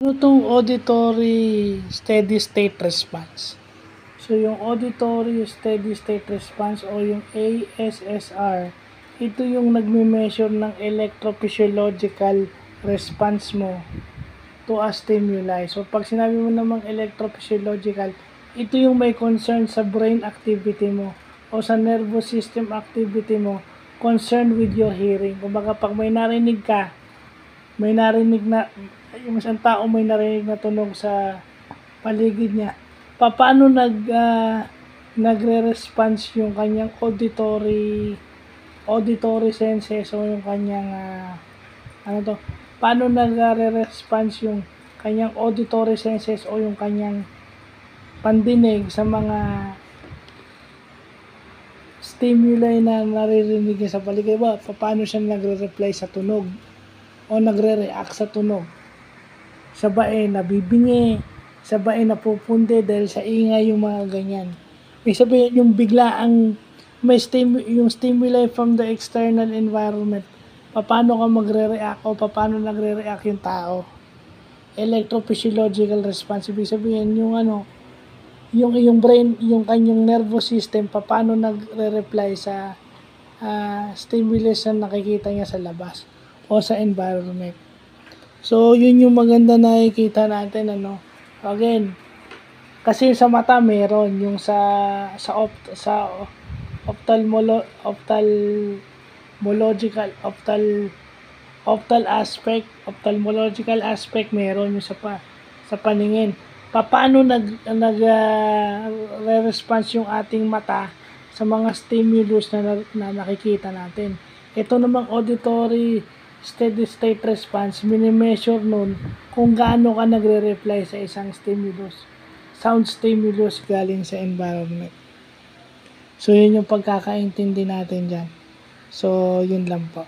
Ano tong auditory steady state response? So, yung auditory steady state response o yung ASSR, ito yung nagme-measure ng electrophysiological response mo to a stimuli. So, pag sinabi mo namang electrophysiological, ito yung may concern sa brain activity mo o sa nervous system activity mo concerned with your hearing. Kumbaga, pag may narinig ka, may narinig na, yung isang tao may narinig na tunog sa paligid niya, paano nagre-response yung kanyang auditory senses o yung kanyang paano nagre-response yung kanyang auditory senses o yung kanyang pandinig sa mga stimuli na naririnig niya sa paligid ba? Paano siya nagre-reply sa tunog o nagre-react sa tunog? Sa bae nabibingi, sa bae napupundi dahil sa ingay yung mga ganyan. Ibig sabihin yung biglaang may yung stimuli from the external environment, paano ka magre-react o paano nagre-react yung tao. Electrophysiological response, ibig sabihin yung yung brain, yung kanyang nervous system, paano nagre-reply sa stimulus na nakikita niya sa labas o sa environment. So, yun yung maganda na nakikita natin, Again, kasi sa mata meron yung sa ophthalmological aspect meron yung sa paningin. Paano re-response yung ating mata sa mga stimulus na nakikita natin. Ito namang auditory steady state response, mini-measure nun kung gaano ka nagre-reply sa isang stimulus, sound stimulus galing sa environment. So, yun yung pagkakaintindi natin dyan. So, yun lang po.